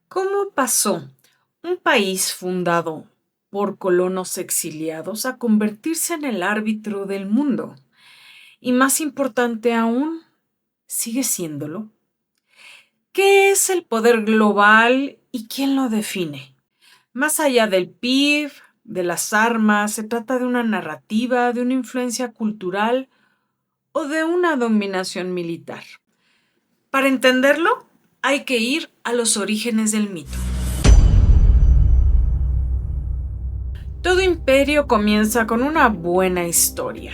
¿Cómo pasó un país fundado por colonos exiliados a convertirse en el árbitro del mundo? Y más importante aún, ¿sigue siéndolo? ¿Qué es el poder global y quién lo define? Más allá del PIB, de las armas, ¿se trata de una narrativa, de una influencia cultural o de una dominación militar? Para entenderlo, hay que ir a los orígenes del mito. Todo imperio comienza con una buena historia,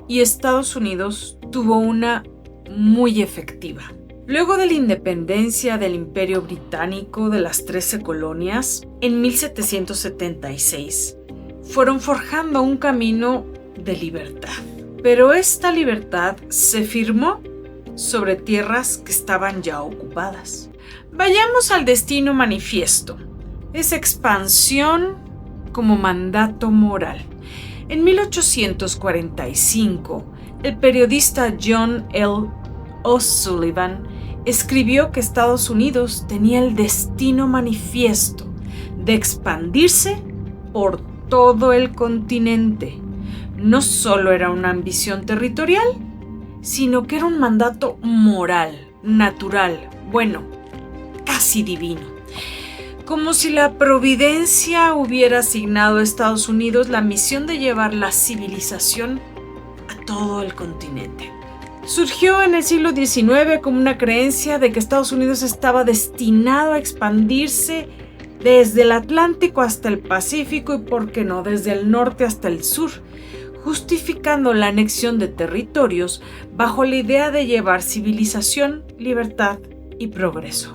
y Estados Unidos tuvo una muy efectiva. Luego de la independencia del Imperio Británico de las 13 colonias, en 1776, fueron forjando un camino de libertad. Pero esta libertad se firmó sobre tierras que estaban ya ocupadas. Vayamos al destino manifiesto, esa expansión como mandato moral. En 1845, el periodista John L. O'Sullivan escribió que Estados Unidos tenía el destino manifiesto de expandirse por todo el continente. No solo era una ambición territorial, sino que era un mandato moral, natural, bueno, casi divino. Como si la providencia hubiera asignado a Estados Unidos la misión de llevar la civilización a todo el continente. Surgió en el siglo XIX como una creencia de que Estados Unidos estaba destinado a expandirse desde el Atlántico hasta el Pacífico y, por qué no, desde el norte hasta el sur, justificando la anexión de territorios bajo la idea de llevar civilización, libertad y progreso.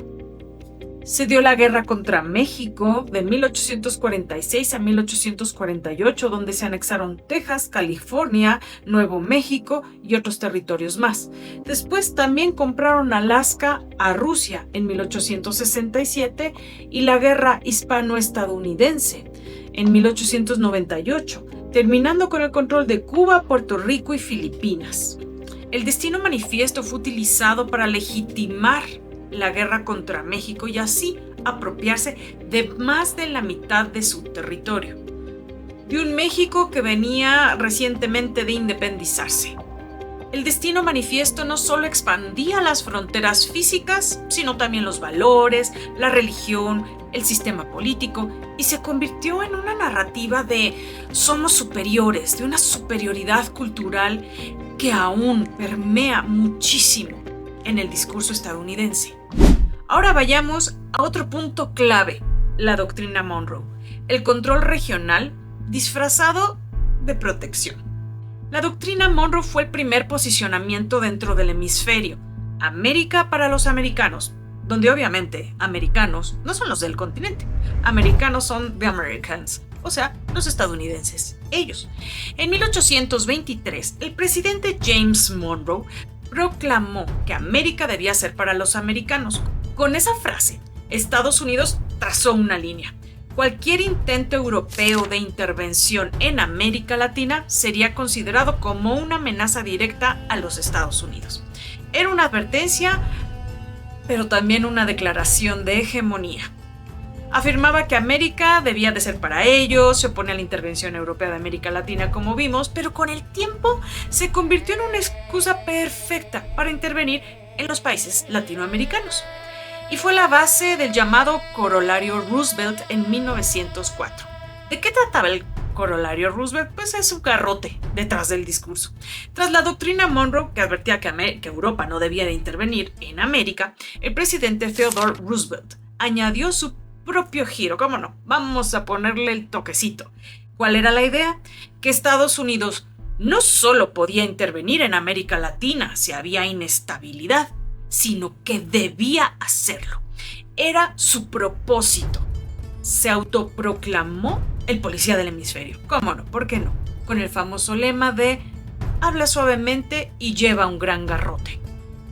Se dio la guerra contra México de 1846 a 1848, donde se anexaron Texas, California, Nuevo México y otros territorios más. Después también compraron Alaska a Rusia en 1867 y la guerra hispano-estadounidense en 1898, terminando con el control de Cuba, Puerto Rico y Filipinas. El destino manifiesto fue utilizado para legitimar la guerra contra México y así apropiarse de más de la mitad de su territorio, de un México que venía recientemente de independizarse. El destino manifiesto no solo expandía las fronteras físicas, sino también los valores, la religión, el sistema político, y se convirtió en una narrativa de somos superiores, de una superioridad cultural que aún permea muchísimo en el discurso estadounidense. Ahora vayamos a otro punto clave, la doctrina Monroe, el control regional disfrazado de protección. La doctrina Monroe fue el primer posicionamiento dentro del hemisferio, América para los americanos, donde obviamente americanos no son los del continente, americanos son the Americans, o sea, los estadounidenses, ellos. En 1823, el presidente James Monroe proclamó que América debía ser para los americanos. Con esa frase, Estados Unidos trazó una línea. Cualquier intento europeo de intervención en América Latina sería considerado como una amenaza directa a los Estados Unidos. Era una advertencia, pero también una declaración de hegemonía. Afirmaba que América debía de ser para ellos, se opone a la intervención europea de América Latina como vimos, pero con el tiempo se convirtió en una excusa perfecta para intervenir en los países latinoamericanos. Y fue la base del llamado Corolario Roosevelt en 1904. ¿De qué trataba el Corolario Roosevelt? Pues es un garrote detrás del discurso. Tras la doctrina Monroe, que advertía que Europa no debía de intervenir en América, el presidente Theodore Roosevelt añadió su propio giro. ¿Cómo no? Vamos a ponerle el toquecito. ¿Cuál era la idea? Que Estados Unidos no solo podía intervenir en América Latina si había inestabilidad, sino que debía hacerlo. Era su propósito. Se autoproclamó el policía del hemisferio. ¿Cómo no? ¿Por qué no? Con el famoso lema de habla suavemente y lleva un gran garrote.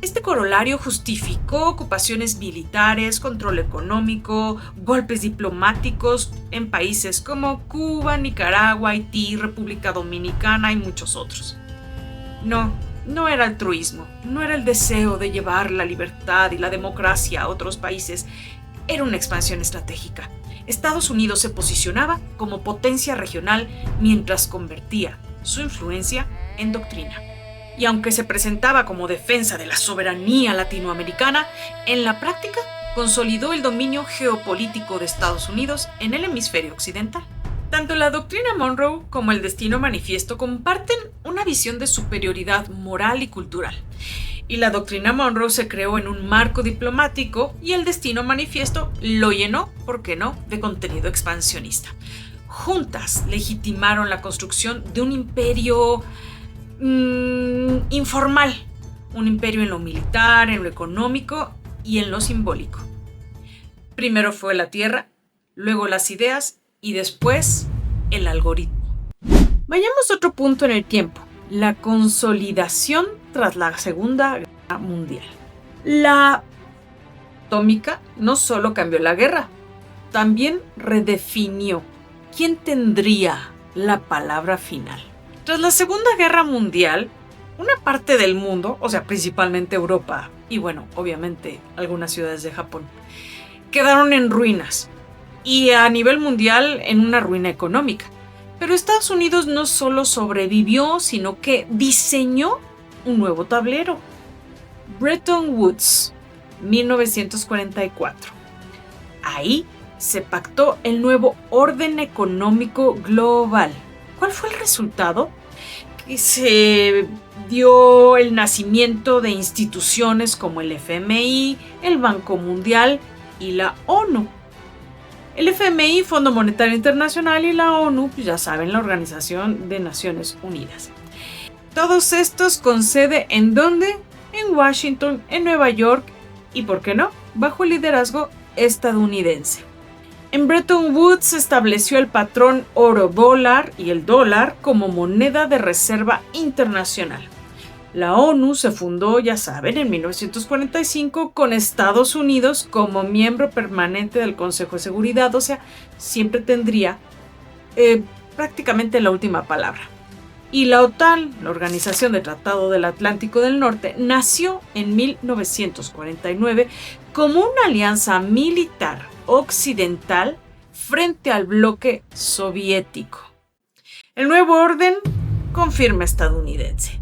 Este corolario justificó ocupaciones militares, control económico, golpes diplomáticos en países como Cuba, Nicaragua, Haití, República Dominicana y muchos otros. No era altruismo, no era el deseo de llevar la libertad y la democracia a otros países. era una expansión estratégica. Estados Unidos se posicionaba como potencia regional mientras convertía su influencia en doctrina. Y aunque se presentaba como defensa de la soberanía latinoamericana, en la práctica consolidó el dominio geopolítico de Estados Unidos en el hemisferio occidental. Tanto la doctrina Monroe como el Destino Manifiesto comparten una visión de superioridad moral y cultural. Y la doctrina Monroe se creó en un marco diplomático y el Destino Manifiesto lo llenó, ¿por qué no?, de contenido expansionista. Juntas legitimaron la construcción de un imperio informal, un imperio en lo militar, en lo económico y en lo simbólico. Primero fue la tierra, luego las ideas y después el algoritmo. Vayamos a otro punto en el tiempo, la consolidación tras la Segunda Guerra Mundial. La atómica no solo cambió la guerra, también redefinió quién tendría la palabra final. Tras la Segunda Guerra Mundial, una parte del mundo, o sea, principalmente Europa y bueno, obviamente algunas ciudades de Japón, quedaron en ruinas y a nivel mundial en una ruina económica. Pero Estados Unidos no solo sobrevivió, sino que diseñó un nuevo tablero. Bretton Woods, 1944. Ahí se pactó el nuevo orden económico global. ¿Cuál fue el resultado? Que se dio el nacimiento de instituciones como el FMI, el Banco Mundial y la ONU. El FMI, Fondo Monetario Internacional, y la ONU, pues ya saben, la Organización de Naciones Unidas. Todos estos con sede ¿en dónde? En Washington, en Nueva York y, ¿por qué no?, bajo el liderazgo estadounidense. En Bretton Woods se estableció el patrón oro-dólar y el dólar como moneda de reserva internacional. La ONU se fundó, ya saben, en 1945 con Estados Unidos como miembro permanente del Consejo de Seguridad, o sea, siempre tendría prácticamente la última palabra. Y la OTAN, la Organización del Tratado del Atlántico del Norte, nació en 1949 como una alianza militar occidental frente al bloque soviético. El nuevo orden con firma estadounidense.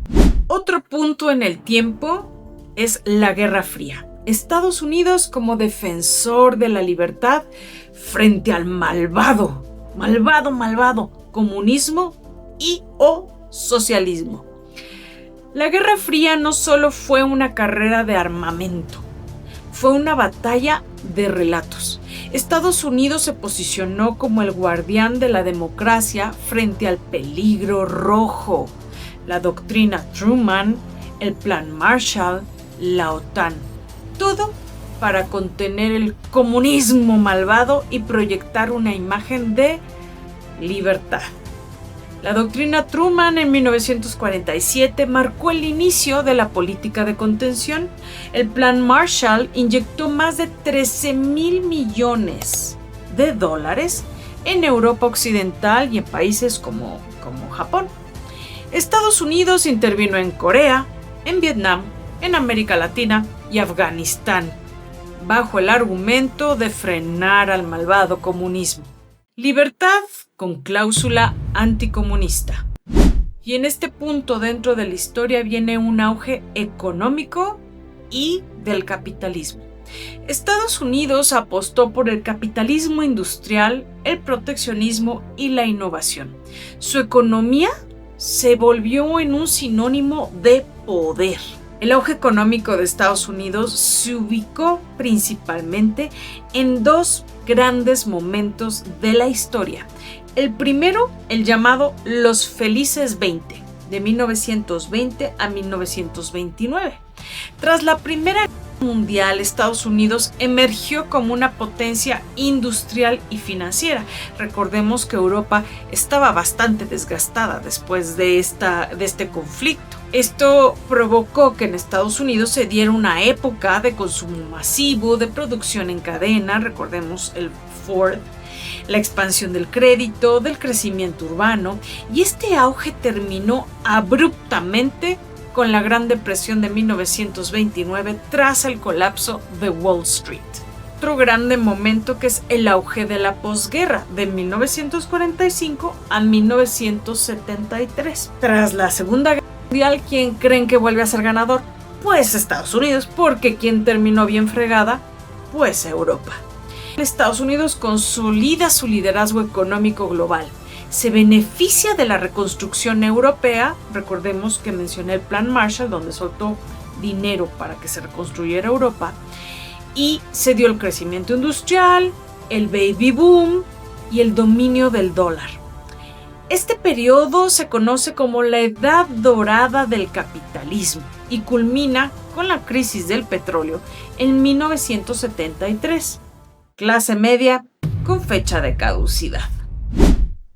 Otro punto en el tiempo es la Guerra Fría. Estados Unidos como defensor de la libertad frente al malvado comunismo y o socialismo. La Guerra Fría no solo fue una carrera de armamento, fue una batalla de relatos. Estados Unidos se posicionó como el guardián de la democracia frente al peligro rojo. La doctrina Truman, el Plan Marshall, la OTAN. Todo para contener el comunismo malvado y proyectar una imagen de libertad. La doctrina Truman en 1947 marcó el inicio de la política de contención. El Plan Marshall inyectó más de 13,000 millones de dólares en Europa Occidental y en países como Japón. Estados Unidos intervino en Corea, en Vietnam, en América Latina y Afganistán, bajo el argumento de frenar al malvado comunismo. Libertad con cláusula anticomunista. Y en este punto dentro de la historia viene un auge económico y del capitalismo. Estados Unidos apostó por el capitalismo industrial, el proteccionismo y la innovación. Su economía se volvió en un sinónimo de poder. El auge económico de Estados Unidos se ubicó principalmente en dos grandes momentos de la historia. El primero, el llamado Los Felices 20, de 1920 a 1929. Tras la Primera Guerra Mundial, Estados Unidos emergió como una potencia industrial y financiera. Recordemos que Europa estaba bastante desgastada después de este conflicto. Esto provocó que en Estados Unidos se diera una época de consumo masivo, de producción en cadena, recordemos el Ford, la expansión del crédito, del crecimiento urbano, y este auge terminó abruptamente con la Gran Depresión de 1929 tras el colapso de Wall Street. otro grande momento que es el auge de la posguerra, de 1945 a 1973. Tras la Segunda Guerra Mundial, ¿quién creen que vuelve a ser ganador? Pues Estados Unidos, porque ¿quién terminó bien fregada? Pues Europa. Estados Unidos consolida su liderazgo económico global. Se beneficia de la reconstrucción europea. Recordemos que mencioné el Plan Marshall, donde soltó dinero para que se reconstruyera Europa. Y se dio el crecimiento industrial, el baby boom y el dominio del dólar. Este periodo se conoce como la Edad Dorada del capitalismo y culmina con la crisis del petróleo en 1973. Clase media con fecha de caducidad.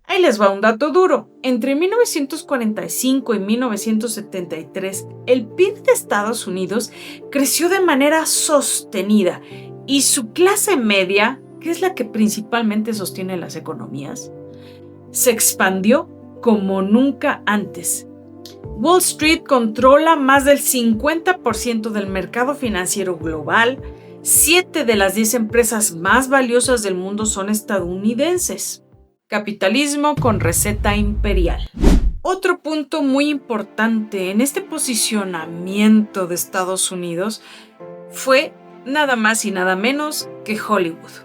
Ahí les va un dato duro. Entre 1945 y 1973, el PIB de Estados Unidos creció de manera sostenida y su clase media, que es la que principalmente sostiene las economías, se expandió como nunca antes. Wall Street controla más del 50% del mercado financiero global. 7 de las 10 empresas más valiosas del mundo son estadounidenses. Capitalismo con receta imperial. Otro punto muy importante en este posicionamiento de Estados Unidos fue nada más y nada menos que Hollywood.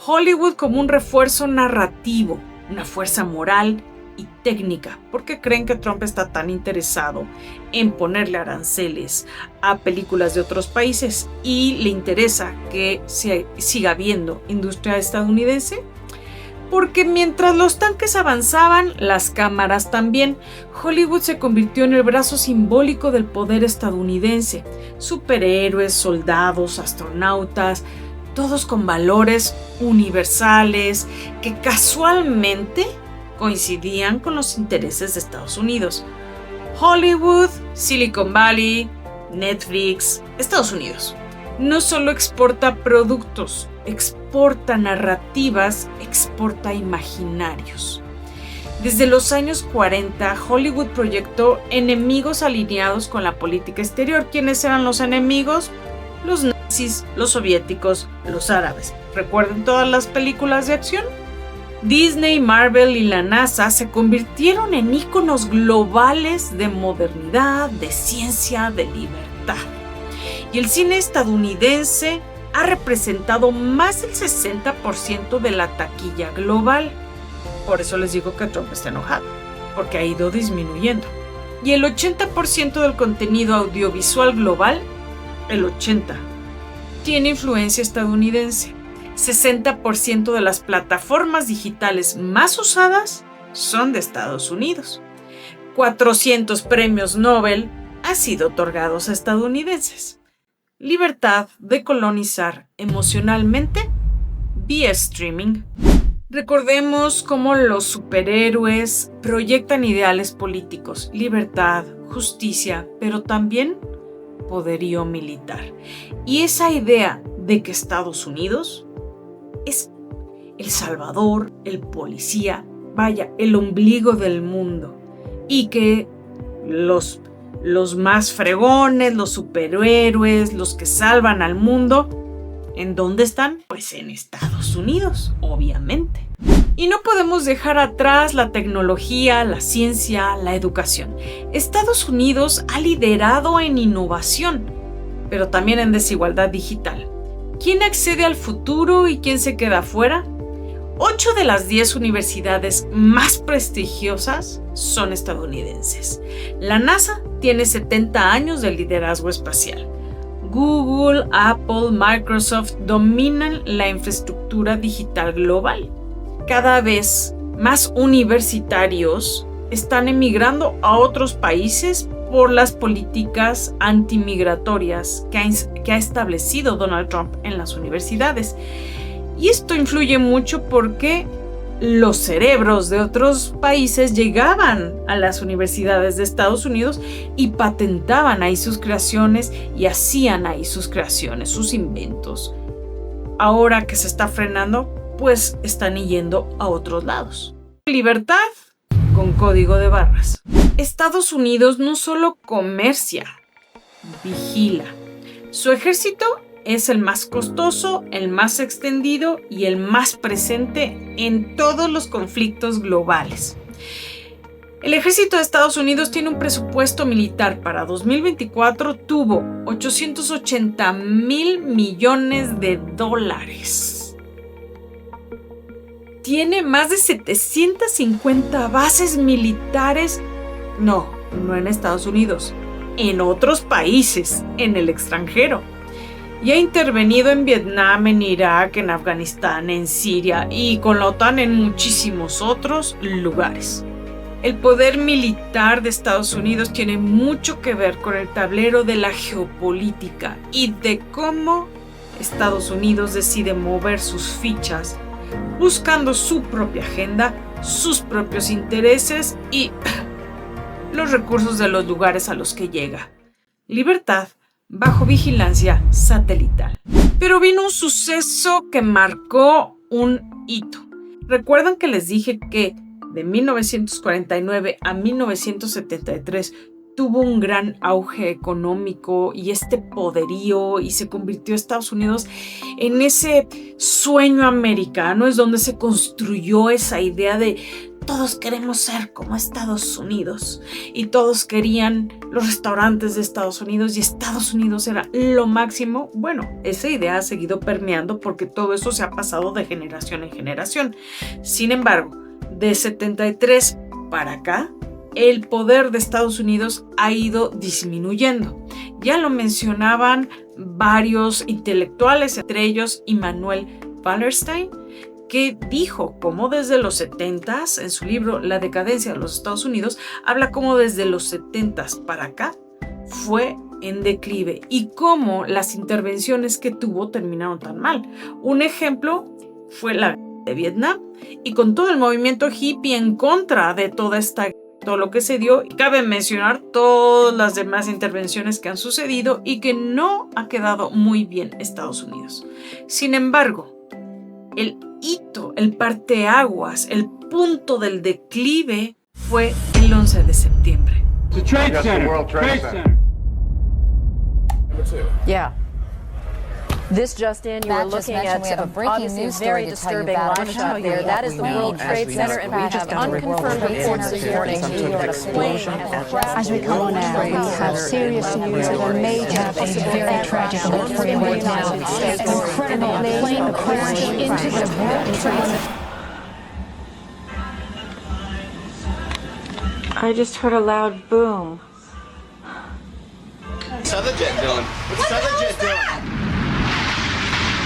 Hollywood como un refuerzo narrativo, una fuerza moral y técnica. ¿Por qué creen que Trump está tan interesado en ponerle aranceles a películas de otros países y le interesa que se siga habiendo industria estadounidense? Porque mientras los tanques avanzaban, las cámaras también. Hollywood se convirtió en el brazo simbólico del poder estadounidense. Superhéroes, soldados, astronautas, todos con valores universales que casualmente coincidían con los intereses de Estados Unidos. Hollywood, Silicon Valley, Netflix, Estados Unidos. No solo exporta productos, exporta narrativas, exporta imaginarios. Desde los años 40, Hollywood proyectó enemigos alineados con la política exterior. ¿Quiénes eran los enemigos? Los nazis, los soviéticos, los árabes. ¿Recuerdan todas las películas de acción? Disney, Marvel y la NASA se convirtieron en íconos globales de modernidad, de ciencia, de libertad. Y el cine estadounidense ha representado más del 60% de la taquilla global. Por eso les digo que Trump está enojado, porque ha ido disminuyendo. Y el 80% del contenido audiovisual global, el 80%, tiene influencia estadounidense. 60% de las plataformas digitales más usadas son de Estados Unidos. 400 premios Nobel han sido otorgados a estadounidenses. Libertad de colonizar emocionalmente vía streaming. Recordemos cómo los superhéroes proyectan ideales políticos, libertad, justicia, pero también poderío militar. Y esa idea de que Estados Unidos es el salvador, el policía, vaya, el ombligo del mundo, y que los más fregones, los superhéroes, los que salvan al mundo, ¿en dónde están? Pues en Estados Unidos, obviamente. Y no podemos dejar atrás la tecnología, la ciencia, la educación. Estados Unidos ha liderado en innovación, pero también en desigualdad digital. ¿Quién accede al futuro y quién se queda afuera? 8 de las 10 universidades más prestigiosas son estadounidenses. La NASA tiene 70 años de liderazgo espacial. Google, Apple, Microsoft dominan la infraestructura digital global. Cada vez más universitarios están emigrando a otros países por las políticas antimigratorias que ha establecido Donald Trump en las universidades. Y esto influye mucho porque los cerebros de otros países llegaban a las universidades de Estados Unidos y patentaban ahí sus creaciones y hacían ahí sus creaciones, sus inventos. Ahora que se está frenando, pues están yendo a otros lados. Libertad con código de barras. Estados Unidos no solo comercia, vigila. Su ejército es el más costoso, el más extendido y el más presente en todos los conflictos globales. El ejército de Estados Unidos tiene un presupuesto militar para 2024, tuvo $880 mil millones de dólares. Tiene más de 750 bases militares, no en Estados Unidos, en otros países, en el extranjero. Y ha intervenido en Vietnam, en Irak, en Afganistán, en Siria y con la OTAN en muchísimos otros lugares. El poder militar de Estados Unidos tiene mucho que ver con el tablero de la geopolítica y de cómo Estados Unidos decide mover sus fichas buscando su propia agenda, sus propios intereses y los recursos de los lugares a los que llega. Libertad bajo vigilancia satelital. Pero vino un suceso que marcó un hito. ¿Recuerdan que les dije que de 1949 a 1973 tuvo un gran auge económico y este poderío y se convirtió Estados Unidos en ese sueño americano? Es donde se construyó esa idea de todos queremos ser como Estados Unidos y todos querían los restaurantes de Estados Unidos y Estados Unidos era lo máximo. Bueno, esa idea ha seguido permeando porque todo eso se ha pasado de generación en generación. Sin embargo, de 73 para acá, el poder de Estados Unidos ha ido disminuyendo. Ya lo mencionaban varios intelectuales, entre ellos Immanuel Wallerstein, que dijo cómo desde los 70s, en su libro La decadencia de los Estados Unidos, habla cómo desde los 70s para acá fue en declive y cómo las intervenciones que tuvo terminaron tan mal. Un ejemplo fue la de Vietnam y con todo el movimiento hippie en contra de todo lo que se dio. Cabe mencionar todas las demás intervenciones que han sucedido y que no ha quedado muy bien Estados Unidos. Sin embargo, el hito, el parteaguas, el punto del declive fue el 11 de septiembre. The Trade Center. Trade Center. Yeah. This just in, you were Matt just looking mentioned at we have a breaking obviously news very story to tell you disturbing about. live I'm shot sure there. you That is the know, World as Trade we Center, know, and we we just have unconfirmed reports this morning. New York plane has crashed. As we come on now, we have serious news of a major, a very tragic story right now. Incredibly, plane crashed into the World Trade Center. I just heard a loud boom. What's the other jet doing? What's the other jet doing?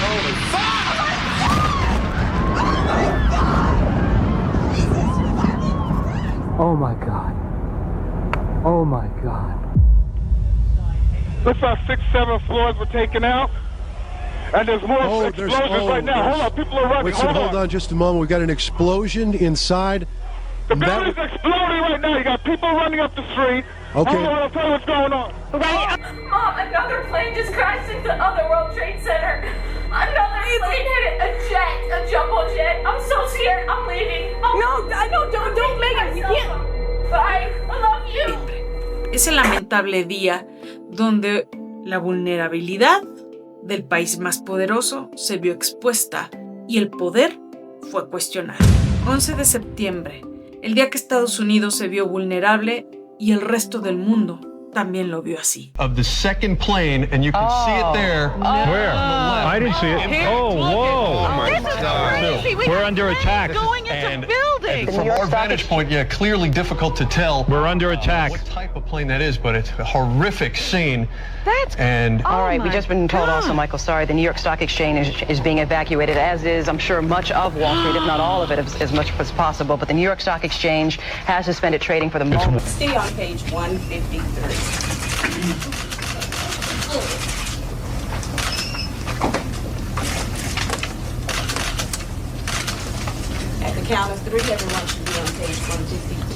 Holy fuck! Oh my God. Oh my God. Looks like 6, 7 floors were taken out. And there's more explosions right now. Hold on, people are running. Wait, so hold on just a moment. We've got an explosion inside. The building's exploding right now. You got people running up the street. Okay. Hold on, I'll tell you what's going on. Mom, another plane just crashed into the other World Trade Center. Another plane hit it. A jumbo jet. I'm so scared. I'm leaving. Don't make it. You can't. Bye. I love you. Ese lamentable día donde la vulnerabilidad del país más poderoso se vio expuesta y el poder fue cuestionado. 11 de septiembre, el día que Estados Unidos se vio vulnerable y el resto del mundo también lo vio así. Of the second plane, and you can see it there. Where? I didn't see it. Oh, whoa! Oh my God! We're under attack. And from our vantage point, yeah, clearly difficult to tell. We're under attack. What type of plane that is, but it's a horrific scene. All right, we've just been told also, Michael, sorry, the New York Stock Exchange is being evacuated, as is, I'm sure, much of Wall Street, if not all of it, as much as possible. But the New York Stock Exchange has suspended trading for the moment. Stay on page 153. At the count of 3, everyone should be on page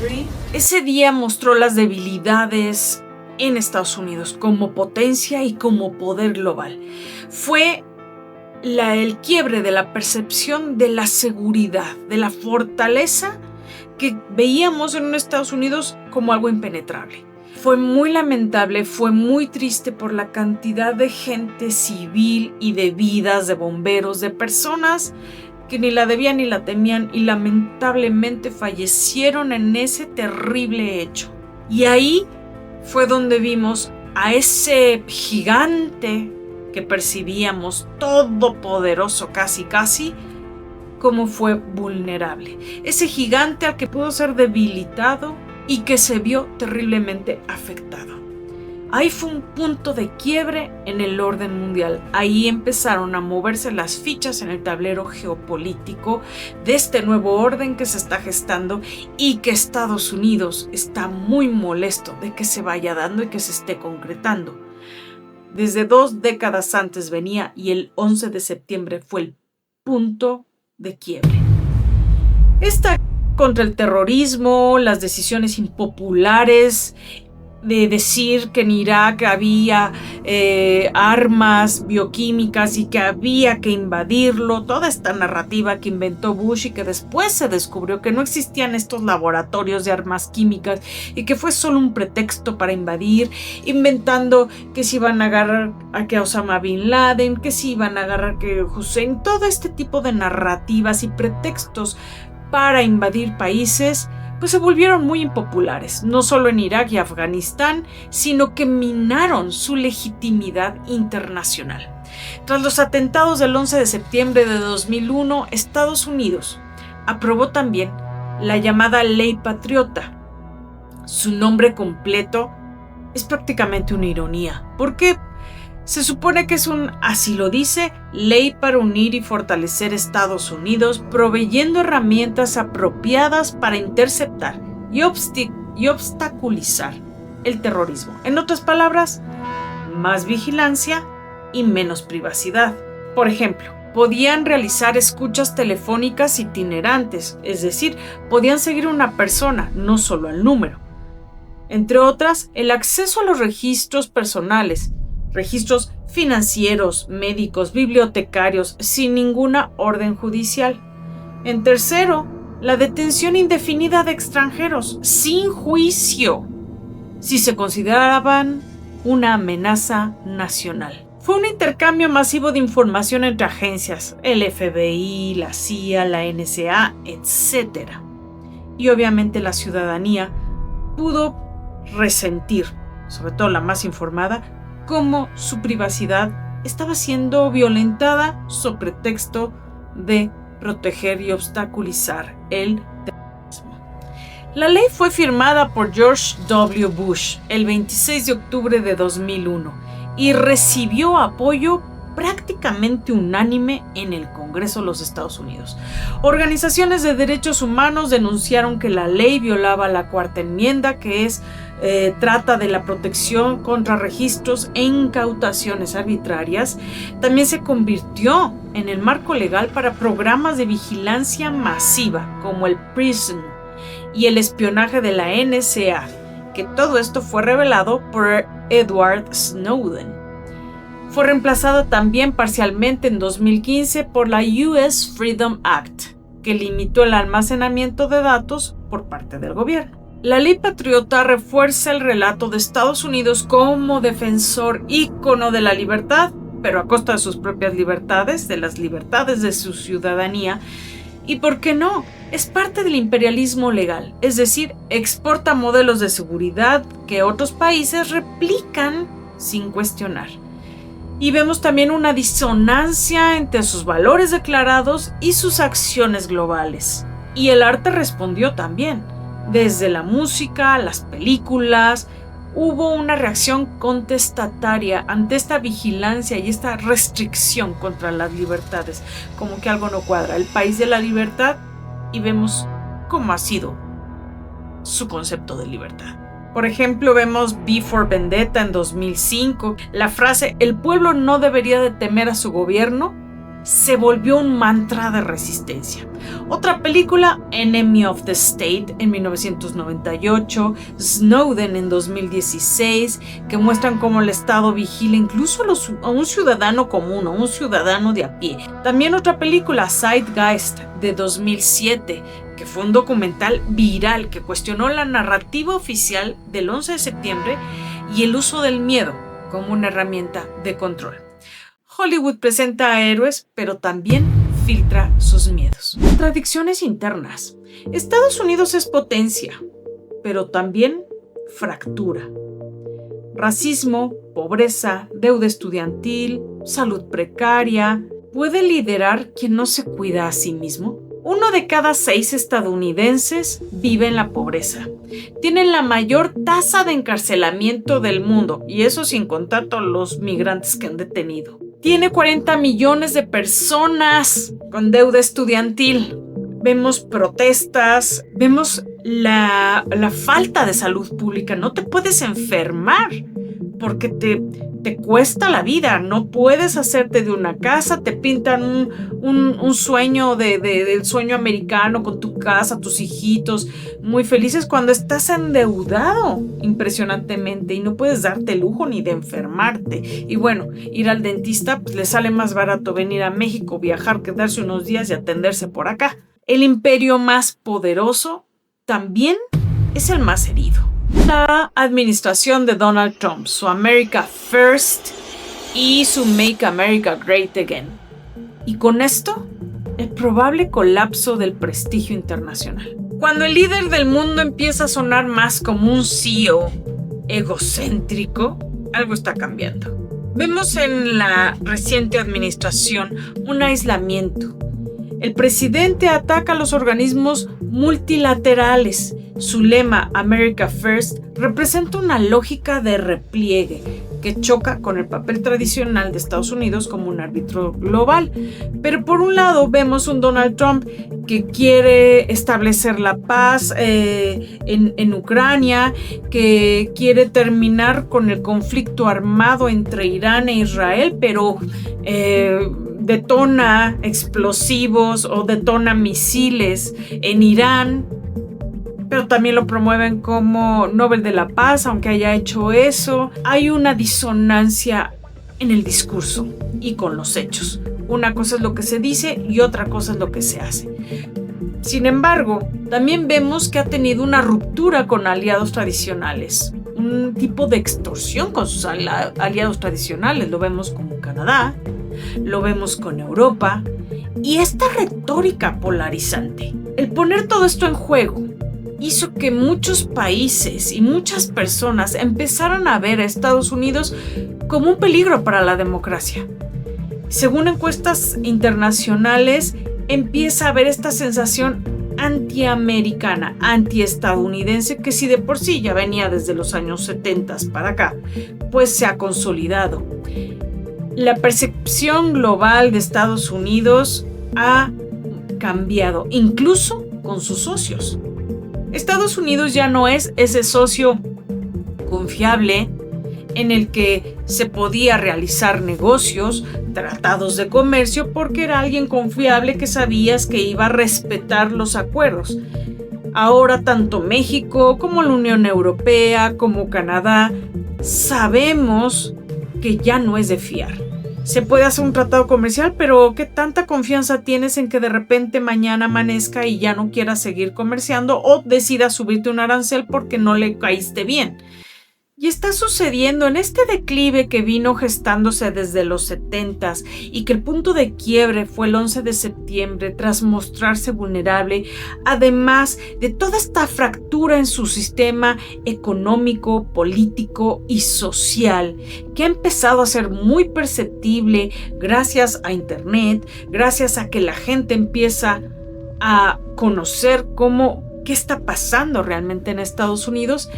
153. Ese día mostró las debilidades en Estados Unidos como potencia y como poder global. Fue el quiebre de la percepción de la seguridad, de la fortaleza que veíamos en un Estados Unidos como algo impenetrable. Fue muy lamentable, fue muy triste por la cantidad de gente civil y de vidas, de bomberos, de personas que ni la debían ni la temían y lamentablemente fallecieron en ese terrible hecho. Y ahí fue donde vimos a ese gigante que percibíamos todopoderoso casi, como fue vulnerable. Ese gigante al que pudo ser debilitado y que se vio terriblemente afectado. Ahí fue un punto de quiebre en el orden mundial. Ahí empezaron a moverse las fichas en el tablero geopolítico de este nuevo orden que se está gestando y que Estados Unidos está muy molesto de que se vaya dando y que se esté concretando. Desde 2 décadas antes venía y el 11 de septiembre fue el punto de quiebre. Esta contra el terrorismo, las decisiones impopulares de decir que en Irak había armas bioquímicas y que había que invadirlo, toda esta narrativa que inventó Bush y que después se descubrió que no existían estos laboratorios de armas químicas y que fue solo un pretexto para invadir, inventando que se iban a agarrar a que Osama Bin Laden, que se iban a agarrar que Hussein, todo este tipo de narrativas y pretextos para invadir países, pues se volvieron muy impopulares, no solo en Irak y Afganistán, sino que minaron su legitimidad internacional. Tras los atentados del 11 de septiembre de 2001, Estados Unidos aprobó también la llamada Ley Patriota. Su nombre completo es prácticamente una ironía, porque se supone que es así lo dice, ley para unir y fortalecer Estados Unidos, proveyendo herramientas apropiadas para interceptar y obstaculizar el terrorismo. En otras palabras, más vigilancia y menos privacidad. Por ejemplo, podían realizar escuchas telefónicas itinerantes, es decir, podían seguir a una persona, no solo al número. Entre otras, el acceso a los registros personales, registros financieros, médicos, bibliotecarios, sin ninguna orden judicial. En tercero, la detención indefinida de extranjeros, sin juicio, si se consideraban una amenaza nacional. Fue un intercambio masivo de información entre agencias, el FBI, la CIA, la NSA, etc. Y obviamente la ciudadanía pudo resentir, sobre todo la más informada, cómo su privacidad estaba siendo violentada sobre pretexto de proteger y obstaculizar el terrorismo. La ley fue firmada por George W. Bush el 26 de octubre de 2001 y recibió apoyo prácticamente unánime en el Congreso de los Estados Unidos. Organizaciones de derechos humanos denunciaron que la ley violaba la Cuarta Enmienda, que trata de la protección contra registros e incautaciones arbitrarias. También se convirtió en el marco legal para programas de vigilancia masiva como el PRISM y el espionaje de la NSA, que todo esto fue revelado por Edward Snowden. Fue reemplazada también parcialmente en 2015 por la US Freedom Act, que limitó el almacenamiento de datos por parte del gobierno. La Ley Patriota refuerza el relato de Estados Unidos como defensor ícono de la libertad, pero a costa de sus propias libertades, de las libertades de su ciudadanía, y ¿por qué no? Es parte del imperialismo legal, es decir, exporta modelos de seguridad que otros países replican sin cuestionar. Y vemos también una disonancia entre sus valores declarados y sus acciones globales. Y el arte respondió también. Desde la música, las películas, hubo una reacción contestataria ante esta vigilancia y esta restricción contra las libertades. Como que algo no cuadra. El país de la libertad, y vemos cómo ha sido su concepto de libertad. Por ejemplo, vemos V for Vendetta en 2005. La frase "el pueblo no debería de temer a su gobierno" se volvió un mantra de resistencia. Otra película, Enemy of the State en 1998, Snowden en 2016, que muestran cómo el Estado vigila incluso a un ciudadano común, a un ciudadano de a pie. También otra película, Zeitgeist de 2007, que fue un documental viral que cuestionó la narrativa oficial del 11 de septiembre y el uso del miedo como una herramienta de control. Hollywood presenta a héroes, pero también filtra sus miedos. Contradicciones internas. Estados Unidos es potencia, pero también fractura. Racismo, pobreza, deuda estudiantil, salud precaria. ¿Puede liderar quien no se cuida a sí mismo? 1 de cada 6 estadounidenses vive en la pobreza. Tienen la mayor tasa de encarcelamiento del mundo, y eso sin contar todos los migrantes que han detenido. Tiene 40 millones de personas con deuda estudiantil. Vemos protestas, vemos la falta de salud pública. No te puedes enfermar porque te cuesta la vida. No puedes hacerte de una casa. Te pintan un sueño del sueño americano con tu casa, tus hijitos, muy felices cuando estás endeudado impresionantemente y no puedes darte el lujo ni de enfermarte. Y bueno, ir al dentista pues le sale más barato venir a México, viajar, quedarse unos días y atenderse por acá. El imperio más poderoso también es el más herido. La administración de Donald Trump, su America First y su Make America Great Again. Y con esto, el probable colapso del prestigio internacional. Cuando el líder del mundo empieza a sonar más como un CEO egocéntrico, algo está cambiando. Vemos en la reciente administración un aislamiento. El presidente ataca a los organismos multilaterales. Su lema, America First, representa una lógica de repliegue que choca con el papel tradicional de Estados Unidos como un árbitro global. Pero por un lado vemos un Donald Trump que quiere establecer la paz en Ucrania, que quiere terminar con el conflicto armado entre Irán e Israel, pero detona explosivos o detona misiles en Irán, pero también lo promueven como Nobel de la Paz, aunque haya hecho eso. Hay una disonancia en el discurso y con los hechos. Una cosa es lo que se dice y otra cosa es lo que se hace. Sin embargo, también vemos que ha tenido una ruptura con aliados tradicionales, un tipo de extorsión con sus aliados tradicionales. Lo vemos con Canadá, lo vemos con Europa, y esta retórica polarizante, el poner todo esto en juego, hizo que muchos países y muchas personas empezaran a ver a Estados Unidos como un peligro para la democracia. Según encuestas internacionales, empieza a haber esta sensación antiamericana, antiestadounidense, que si de por sí ya venía desde los años 70 para acá, pues se ha consolidado. La percepción global de Estados Unidos ha cambiado, incluso con sus socios. Estados Unidos ya no es ese socio confiable en el que se podía realizar negocios, tratados de comercio, porque era alguien confiable que sabías que iba a respetar los acuerdos. Ahora tanto México como la Unión Europea, como Canadá, sabemos que ya no es de fiar. Se puede hacer un tratado comercial, pero ¿qué tanta confianza tienes en que de repente mañana amanezca y ya no quieras seguir comerciando o decidas subirte un arancel porque no le caíste bien? Y está sucediendo en este declive que vino gestándose desde los 70s y que el punto de quiebre fue el 11 de septiembre tras mostrarse vulnerable, además de toda esta fractura en su sistema económico, político y social, que ha empezado a ser muy perceptible gracias a Internet, gracias a que la gente empieza a conocer qué está pasando realmente en Estados Unidos.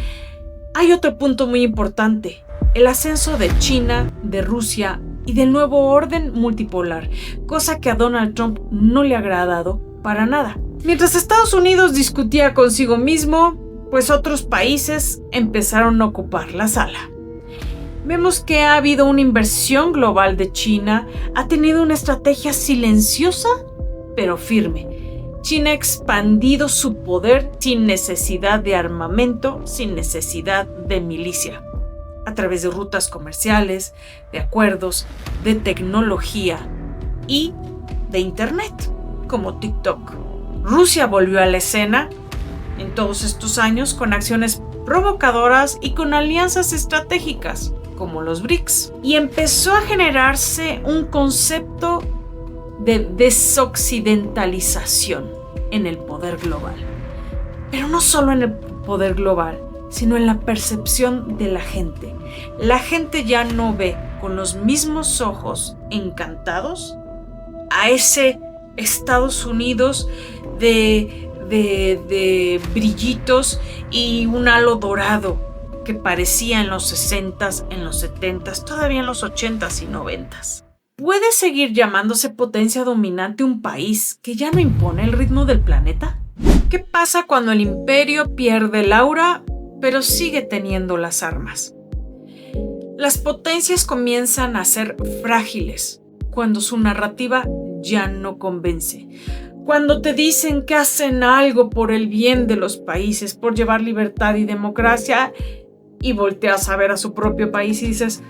Hay otro punto muy importante, el ascenso de China, de Rusia y del nuevo orden multipolar, cosa que a Donald Trump no le ha agradado para nada. Mientras Estados Unidos discutía consigo mismo, pues otros países empezaron a ocupar la sala. vemos que ha habido una inversión global de China, ha tenido una estrategia silenciosa pero firme. China ha expandido su poder sin necesidad de armamento, sin necesidad de milicia, a través de rutas comerciales, de acuerdos, de tecnología y de Internet, como TikTok. Rusia volvió a la escena en todos estos años con acciones provocadoras y con alianzas estratégicas, como los BRICS. Y empezó a generarse un concepto de desoccidentalización en el poder global. Pero no solo en el poder global, sino en la percepción de la gente. La gente ya no ve con los mismos ojos encantados a ese Estados Unidos de brillitos y un halo dorado que parecía en los 60s, en los 70s, todavía en los 80s y 90s. ¿Puede seguir llamándose potencia dominante un país que ya no impone el ritmo del planeta? ¿Qué pasa cuando el imperio pierde el aura, pero sigue teniendo las armas? Las potencias comienzan a ser frágiles cuando su narrativa ya no convence. Cuando te dicen que hacen algo por el bien de los países, por llevar libertad y democracia, y volteas a ver a su propio país y dices,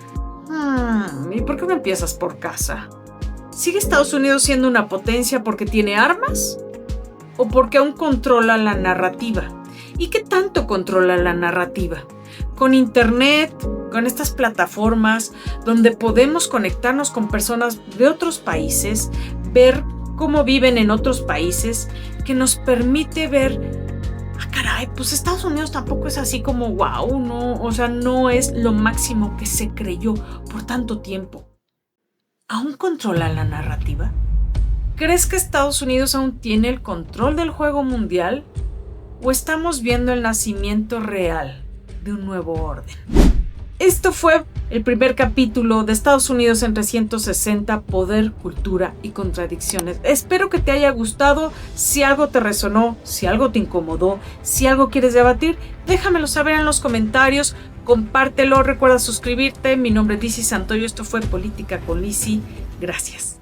¿y por qué no empiezas por casa? ¿Sigue Estados Unidos siendo una potencia porque tiene armas? ¿O porque aún controla la narrativa? ¿Y qué tanto controla la narrativa? Con Internet, con estas plataformas donde podemos conectarnos con personas de otros países, ver cómo viven en otros países, que nos permite ver, caray, pues Estados Unidos tampoco es así como wow, no, o sea, no es lo máximo que se creyó por tanto tiempo. ¿Aún controla la narrativa? ¿Crees que Estados Unidos aún tiene el control del juego mundial? ¿O estamos viendo el nacimiento real de un nuevo orden? Esto fue el primer capítulo de Estados Unidos en 360, Poder, Cultura y Contradicciones. Espero que te haya gustado. Si algo te resonó, si algo te incomodó, si algo quieres debatir, déjamelo saber en los comentarios. Compártelo, recuerda suscribirte. Mi nombre es Lizzy Santoyo. Esto fue Política con Lizzy. Gracias.